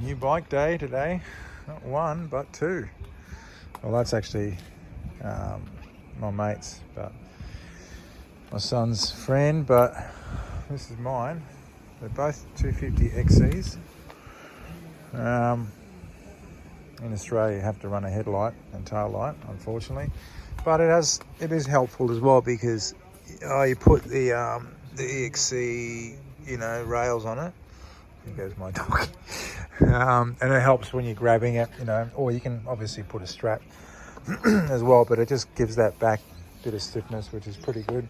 New bike day today. Not one, but two. Well, that's actually my mate's, but my son's friend, but this is mine. They're both 250 XCs. In Australia, you have to run a headlight and tail light, unfortunately, but it is helpful as well because you put the EXC rails on it. Here goes my dog. And it helps when you're grabbing it, or you can obviously put a strap as well, but it just gives that back bit of stiffness, which is pretty good.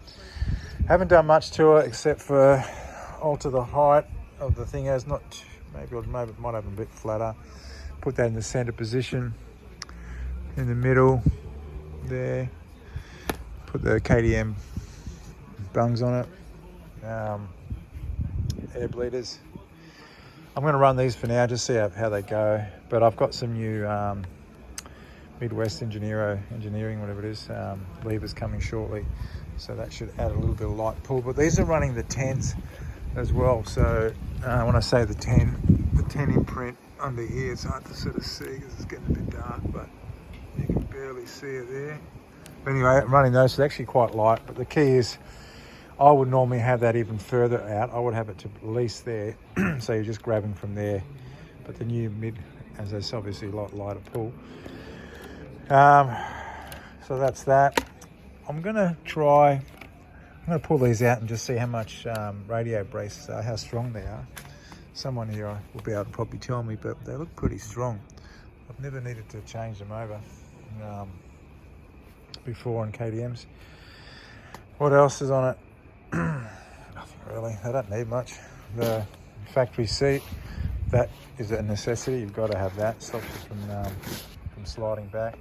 Haven't done much to it except for alter the height of the thing. As not maybe it might have a bit flatter. Put that in the center position, in the middle there. Put the KTM bungs on it, air bleeders. I'm going to run these for now, just see how they go. But I've got some new Midwest engineering, whatever it is, levers coming shortly. So that should add a little bit of light pull. But these are running the 10s as well. So when I say the 10 imprint under here, it's hard to sort of see because it's getting a bit dark, but you can barely see it there. But anyway, I'm running those, so they're actually quite light. But the key is, I would normally have that even further out. I would have it to at least there, so you're just grabbing from there. But the new mid, as it's obviously a lot lighter pull. So that's that. I'm gonna pull these out and just see how much radio braces are, how strong they are. Someone here will be able to probably tell me, but they look pretty strong. I've never needed to change them over before on KTMs. What else is on it? Nothing really. They don't need much. The factory seat, that is a necessity. You've got to have that. Stops you from sliding back.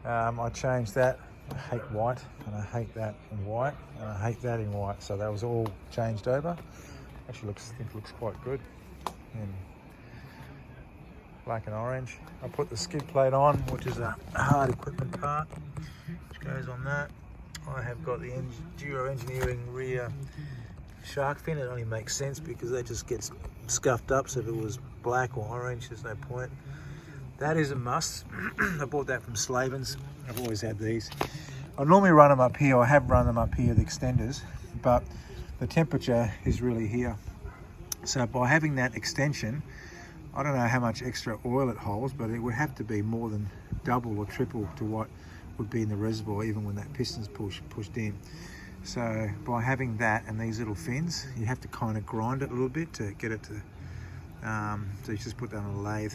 I changed that. I hate white, and I hate that in white, and I hate that in white. So that was all changed over. Actually, I think it looks quite good in black and orange. I put the skid plate on, which is a hard equipment part, which goes on that. I have got the Enduro Engineering rear shark fin. It only makes sense because that just gets scuffed up, so if it was black or orange, there's no point. That is a must. I bought that from Slavens. I've always had these. I normally run them up here. I have run them up here, the extenders, but the temperature is really here. So by having that extension, I don't know how much extra oil it holds, but it would have to be more than double or triple to what would be in the reservoir, even when that piston's pushed in. So by having that and these little fins, you have to kind of grind it a little bit to get it to, so you just put that on a lathe,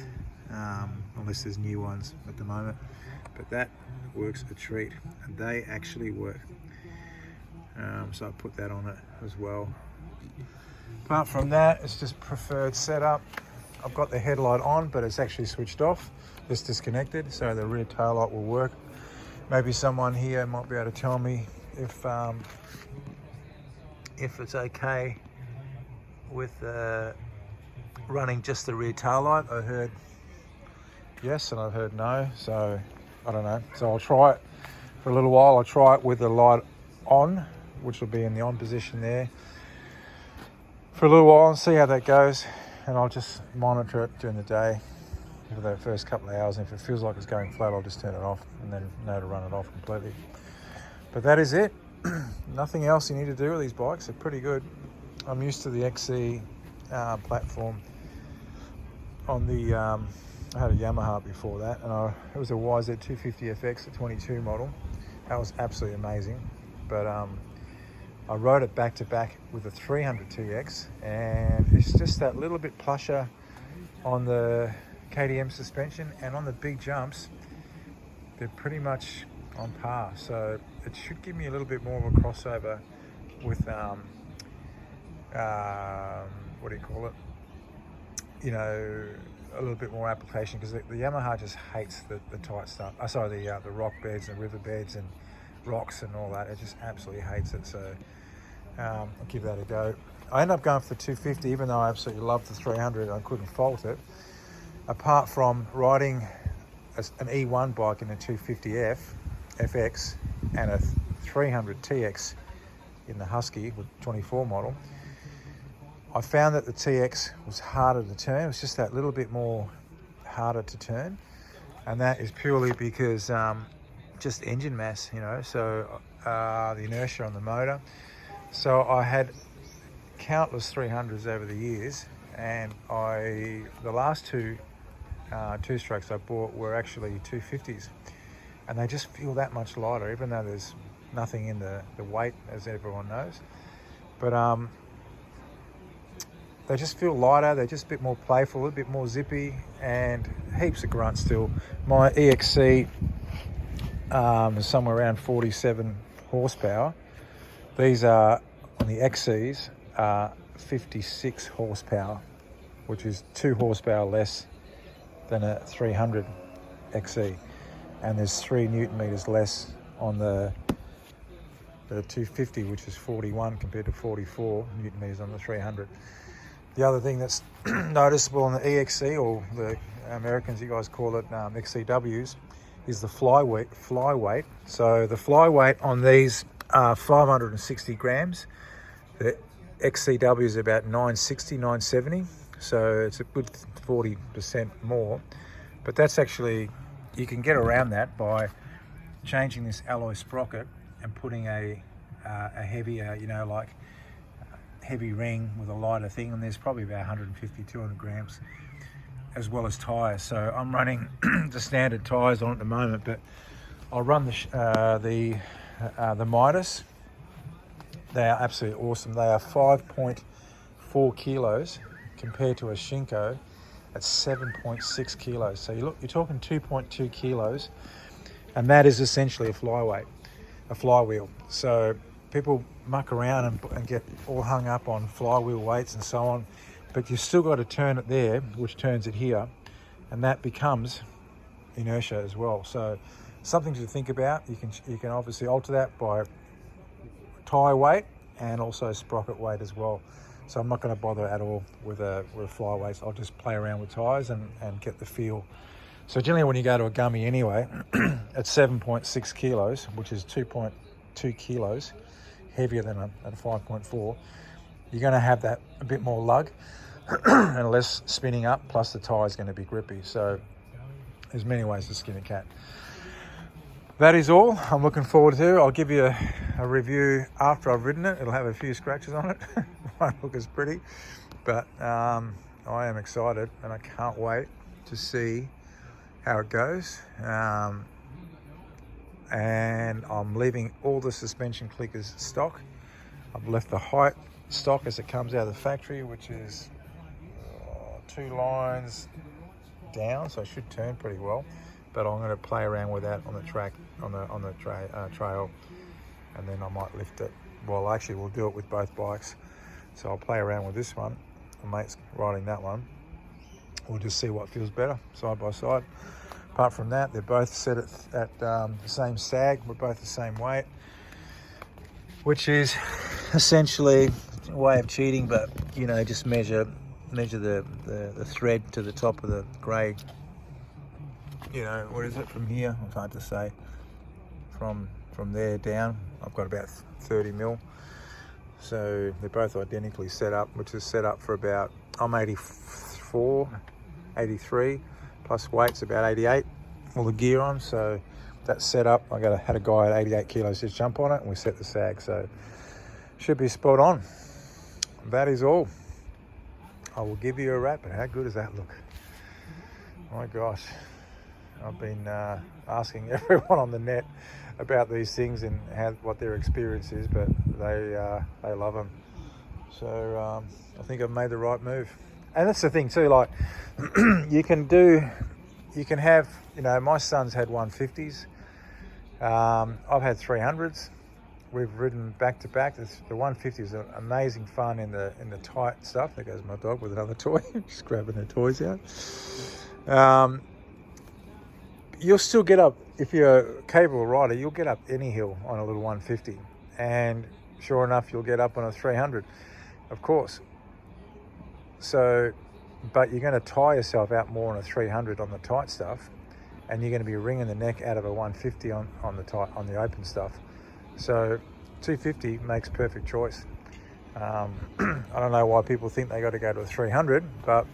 unless there's new ones at the moment. But that works a treat, and they actually work. So I put that on it as well. Apart from that, it's just preferred setup. I've got the headlight on, but it's actually switched off. It's disconnected, so the rear tail light will work. Maybe someone here might be able to tell me if it's okay with running just the rear tail light. I heard yes, and I've heard no, so I don't know. So I'll try it for a little while. I'll try it with the light on, which will be in the on position there, for a little while and see how that goes. And I'll just monitor it during the day for the first couple of hours. And if it feels like it's going flat, I'll just turn it off and then know to run it off completely. But that is it. Nothing else you need to do with these bikes. They're pretty good. I'm used to the XC platform on the I had a Yamaha before that, and it was a YZ250FX, a 22 model. That was absolutely amazing. But I rode it back to back with a 300TX, and it's just that little bit plusher on the KTM suspension, and on the big jumps, they're pretty much on par. So it should give me a little bit more of a crossover with, what do you call it? A little bit more application, because the Yamaha just hates the tight stuff. The rock beds and river beds and rocks and all that. It just absolutely hates it. So I'll give that a go. I ended up going for the 250, even though I absolutely loved the 300. I couldn't fault it. Apart from riding an E1 bike in a 250F FX and a 300TX in the Husky with 24 model, I found that the TX was harder to turn. It was just that little bit more harder to turn, and that is purely because just engine mass, you know, so the inertia on the motor. So I had countless 300s over the years, and the last two-strokes I bought were actually 250s, and they just feel that much lighter, even though there's nothing in the weight, as everyone knows. But they just feel lighter, they're just a bit more playful, a bit more zippy, and heaps of grunt still. My EXC is somewhere around 47 horsepower. These are, on the XCs, 56 horsepower, which is 2 horsepower less than a 300 XC. And there's 3 Newton meters less on the 250, which is 41 compared to 44 Newton meters on the 300. The other thing that's noticeable on the EXC, or the Americans, you guys call it XCWs, is the fly weight. So the fly weight on these are 560 grams. The XCW is about 960, 970. So it's a good 40% more. But that's actually, you can get around that by changing this alloy sprocket and putting a heavier, you know, like heavy ring with a lighter thing, and there's probably about 150, 200 grams, as well as tyres. So I'm running the standard tyres on at the moment, but I'll run the Midas. They are absolutely awesome. They are 5.4 kilos compared to a Shinko at 7.6 kilos. So you're talking 2.2 kilos, and that is essentially a flywheel. So people muck around and get all hung up on flywheel weights and so on, but you've still got to turn it there, which turns it here, and that becomes inertia as well. So something to think about. You can obviously alter that by tyre weight and also sprocket weight as well. So I'm not going to bother at all with fly weights. I'll just play around with tyres and get the feel. So generally when you go to a gummy anyway, at 7.6 kilos, which is 2.2 kilos heavier than a 5.4, you're going to have that a bit more lug and less spinning up, plus the tyre is going to be grippy. So there's many ways to skin a cat. That is all I'm looking forward to. I'll give you a review after I've ridden it. It'll have a few scratches on it. Won't look as pretty, but I am excited and I can't wait to see how it goes. And I'm leaving all the suspension clickers stock. I've left the height stock as it comes out of the factory, which is 2 lines down, so I should turn pretty well. But I'm going to play around with that on the track, on the trail, and then I might lift it. Well, actually, we'll do it with both bikes. So I'll play around with this one. My mate's riding that one. We'll just see what feels better side by side. Apart from that, they're both set at the same sag. We're both the same weight, which is essentially a way of cheating, but you know, just measure the thread to the top of the grey. You know, what is it from here? It's hard to say. From there down, I've got about 30 mil. So they're both identically set up, which is set up for about, I'm 84, 83. Plus weight's about 88, all the gear on, so that's set up. I had a guy at 88 kilos just jump on it, and we set the sag, so should be spot on. That is all. I will give you a wrap, but how good does that look? My gosh, I've been asking everyone on the net about these things and what their experience is, but they love them. So I think I've made the right move. And that's the thing too, like you can have, you know, my son's had 150s. I've had 300s. We've ridden back to back. The 150s are amazing fun in the tight stuff. There goes my dog with another toy, just grabbing her toys out. You'll still get up, if you're a capable rider, you'll get up any hill on a little 150. And sure enough, you'll get up on a 300, of course. So, but you're going to tire yourself out more on a 300 on the tight stuff, and you're going to be wringing the neck out of a 150 on the open stuff. So 250 makes perfect choice. I don't know why people think they got to go to a 300, but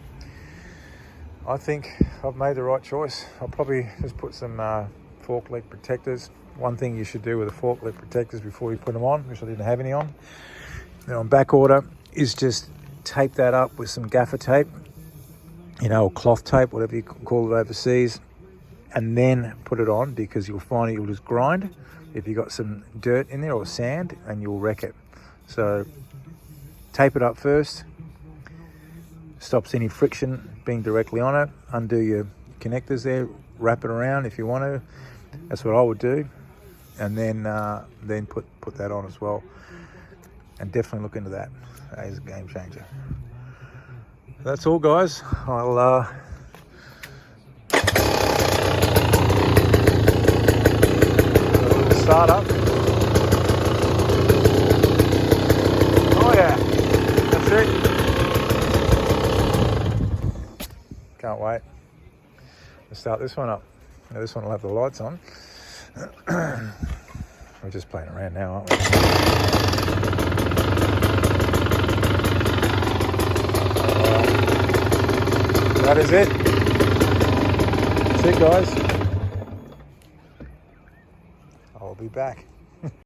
I think I've made the right choice. I'll probably just put some fork leg protectors. One thing you should do with the fork leg protectors before you put them on, which I didn't have any on, they're on back order, is just tape that up with some gaffer tape, or cloth tape, whatever you call it overseas, and then put it on, because you'll find it will just grind if you got some dirt in there or sand, and you'll wreck it. So tape it up first, stops any friction being directly on it. Undo your connectors there, wrap it around if you want to. That's what I would do, and then put that on as well. And definitely look into that. That is a game changer. That's all, guys. I'll start up. Oh yeah, that's it. Can't wait. Let's start this one up. Now this one will have the lights on. We're just playing around now, aren't we? That is it. That's it, guys. I'll be back.